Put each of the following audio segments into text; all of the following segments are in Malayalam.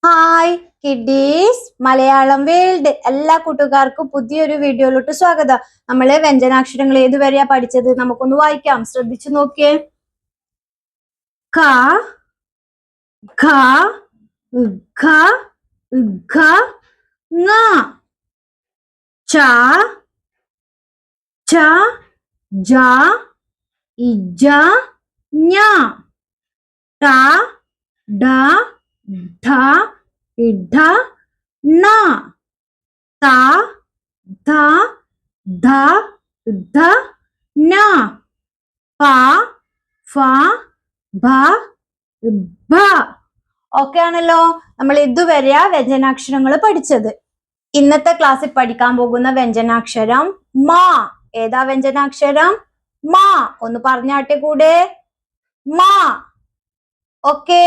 ഹായ് കിഡീസ് മലയാളം വേൾഡ് എല്ലാ കൂട്ടുകാർക്കും പുതിയൊരു വീഡിയോയിലോട്ട് സ്വാഗതം. നമ്മള് വ്യഞ്ജനാക്ഷരങ്ങൾ ഏതുവരെയാ പഠിച്ചത്? നമുക്കൊന്ന് വായിക്കാം. ശ്രദ്ധിച്ചു നോക്കിയേ. ക ഖ ഘ ഘ ങ ച ഛ ജ ഇജ ഞ ട ഡ ധ ഇഢ ണ ത ധ ധ ധ ന പ ഫ ഭ ഭ. ഓക്കെ ആണല്ലോ. നമ്മൾ ഇതുവരെയാ വ്യഞ്ജനാക്ഷരങ്ങൾ പഠിച്ചത്. ഇന്നത്തെ ക്ലാസ്സിൽ പഠിക്കാൻ പോകുന്ന വ്യഞ്ജനാക്ഷരം മാ. ഏതാ വ്യഞ്ജനാക്ഷരം? മാ. ഒന്ന് പറഞ്ഞാട്ടെ കൂടെ. മാ. ഓക്കെ.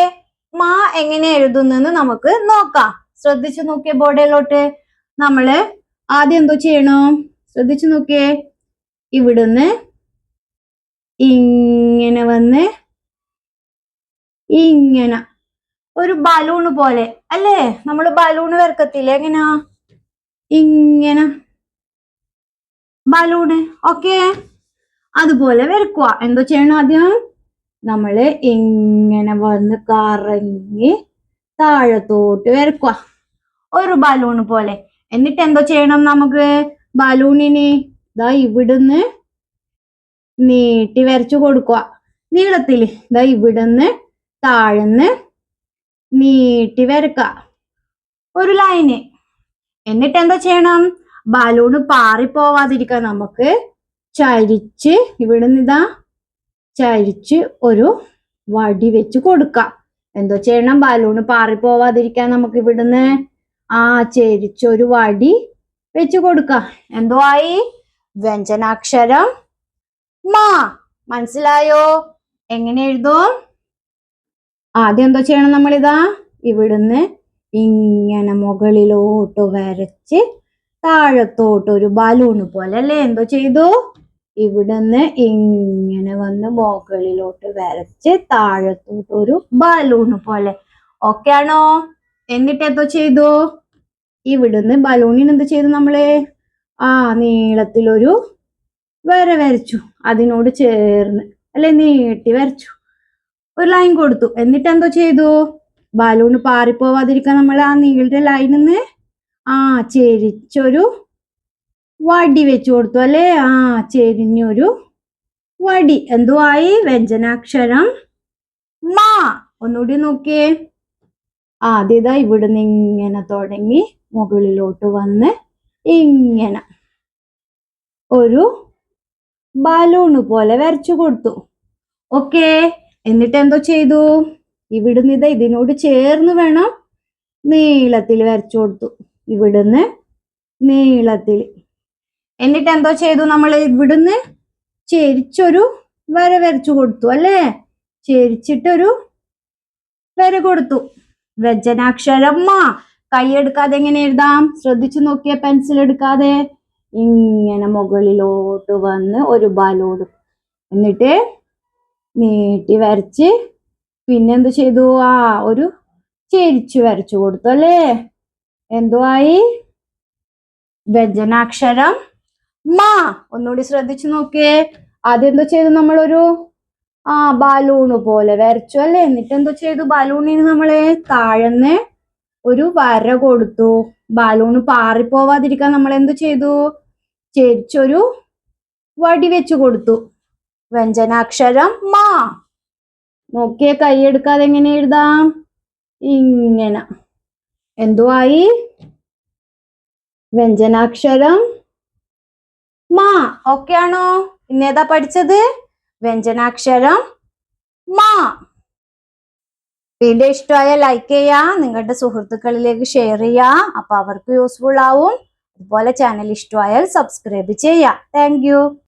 മാ എങ്ങനെ എഴുതുന്നെന്ന് നമുക്ക് നോക്കാം. ശ്രദ്ധിച്ചു നോക്കിയേ ബോർഡിലോട്ട്. നമ്മള് ആദ്യം എന്തോ ചെയ്യണം? ശ്രദ്ധിച്ചു നോക്കിയേ. ഇവിടുന്ന് ഇങ്ങനെ വന്ന് ഇങ്ങനെ ഒരു ബലൂണ് പോലെ അല്ലേ? നമ്മൾ ബലൂണ് വരക്കത്തില്ലേ? എങ്ങനാ? ഇങ്ങനെ ബലൂണ്. ഓക്കെ, അതുപോലെ വരക്കുക. എന്തോ ചെയ്യണം? ആദ്യം നമ്മള് ഇങ്ങനെ വന്ന് കറങ്ങി താഴത്തോട്ട് വരക്കുക, ഒരു ബലൂണ് പോലെ. എന്നിട്ട് എന്തോ ചെയ്യണം? നമുക്ക് ബലൂണിന് ഇതാ ഇവിടുന്ന് നീട്ടി വരച്ചു കൊടുക്കുക. നീളത്തില് ഇതാ ഇവിടുന്ന് താഴ്ന്ന് നീട്ടി വരക്കുക ഒരു ലൈന്. എന്നിട്ട് എന്താ ചെയ്യണം? ബലൂണ് പാറിപ്പോവാതിരിക്കാൻ നമുക്ക് ചരിച്ച് ഇവിടുന്ന് ഇതാ ചരിച്ച് ഒരു വടി വെച്ച് കൊടുക്കാം. എന്തോ ചെയ്യണം? ബലൂണ് പാറിപ്പോവാതിരിക്കാൻ നമുക്ക് ഇവിടുന്ന് ചെരിച്ചൊരു വടി വെച്ച് കൊടുക്കാം. എന്തോ ആയി? വ്യഞ്ജനാക്ഷരം മാ. മനസ്സിലായോ? എങ്ങനെ എഴുതും? ആദ്യം എന്തോ ചെയ്യണം? നമ്മളിതാ ഇവിടുന്ന് ഇങ്ങനെ മുകളിലോട്ട് വരച്ച് താഴത്തോട്ട് ഒരു ബലൂണ് പോലെ അല്ലേ? എന്തോ ചെയ്തു? ഇവിടുന്ന് ഇങ്ങനെ വന്ന് മുകളിലോട്ട് വരച്ച് താഴത്തോട്ട് ഒരു ബലൂണ് പോലെ. ഓക്കെ ആണോ? എന്നിട്ട് എന്തോ ചെയ്തു? ഇവിടുന്ന് ബലൂണിന് എന്ത് ചെയ്തു? നമ്മള് നീളത്തിലൊരു വര വരച്ചു, അതിനോട് ചേർന്ന് അല്ലെ നീട്ടി വരച്ചു, ഒരു ലൈൻ കൊടുത്തു. എന്നിട്ട് എന്തോ ചെയ്തു? ബലൂണ് പാറിപ്പോവാതിരിക്കാൻ നമ്മൾ നീളുടെ ലൈനിന്ന് ചെരിച്ചൊരു വടി വെച്ചു കൊടുത്തു അല്ലേ? ചെരിഞ്ഞൊരു വടി. എന്തോ ആയി? വ്യഞ്ജനാക്ഷരം മാ. ഒന്നുകൂടി നോക്കിയേ. ആദ്യതാ ഇവിടുന്ന് ഇങ്ങനെ തുടങ്ങി മുകളിലോട്ട് വന്ന് ഇങ്ങനെ ഒരു ബലൂണ് പോലെ വരച്ചു കൊടുത്തു. ഓക്കെ. എന്നിട്ട് എന്തോ ചെയ്തു? ഇവിടുന്ന് ഇതാ ഇതിനോട് ചേർന്ന് വേണം നീളത്തിൽ വരച്ചു കൊടുത്തു, ഇവിടുന്ന് നീളത്തിൽ. എന്നിട്ട് എന്തോ ചെയ്തു? നമ്മൾ ഇവിടുന്ന് ചെരിച്ചൊരു വര വരച്ചു കൊടുത്തു അല്ലേ? ചെരിച്ചിട്ടൊരു വര കൊടുത്തു. വ്യഞ്ജനാക്ഷരം മാ. കൈ എടുക്കാതെ എങ്ങനെ എഴുതാം? ശ്രദ്ധിച്ചു നോക്കിയ. പെൻസിൽ എടുക്കാതെ ഇങ്ങനെ മുകളിലോട്ട് വന്ന് ഒരു ബലൂൺ, എന്നിട്ട് നീട്ടി വരച്ച് പിന്നെന്ത് ചെയ്തു? ഒരു ചെരിച്ചു വരച്ചു കൊടുത്തു അല്ലേ? എന്തോ ആയി? വ്യഞ്ജനാക്ഷരം മാ. ഒന്നുകൂടി ശ്രദ്ധിച്ചു നോക്കിയേ. ആദ്യം എന്തോ ചെയ്തു? നമ്മളൊരു ബലൂണ് പോലെ വരച്ചു അല്ലേ? എന്നിട്ട് എന്തോ ചെയ്തു? ബലൂണിന് നമ്മള് താഴന്ന് ഒരു വര കൊടുത്തു. ബലൂണ് പാറിപ്പോവാതിരിക്കാൻ നമ്മൾ എന്ത് ചെയ്തു? ചെരിച്ചൊരു വടി വെച്ചു കൊടുത്തു. വ്യഞ്ജനാക്ഷരം മാ. നോക്കിയേ. കൈ എടുക്കാതെ എങ്ങനെ എഴുതാം? ഇങ്ങനെ. എന്തോ ആയി? വ്യഞ്ജനാക്ഷരം മാ. ഓക്കെ ആണോ? ഇന്നേതാ പഠിച്ചത്? വ്യഞ്ജനാക്ഷരം മാ. വീഡിയോ ഇഷ്ടമായ ലൈക്ക് ചെയ്യാ, നിങ്ങളുടെ സുഹൃത്തുക്കളിലേക്ക് ഷെയർ ചെയ്യാ, അപ്പൊ അവർക്ക് യൂസ്ഫുൾ ആവും. അതുപോലെ ചാനൽ ഇഷ്ടമായാൽ സബ്സ്ക്രൈബ് ചെയ്യാ. Thank you.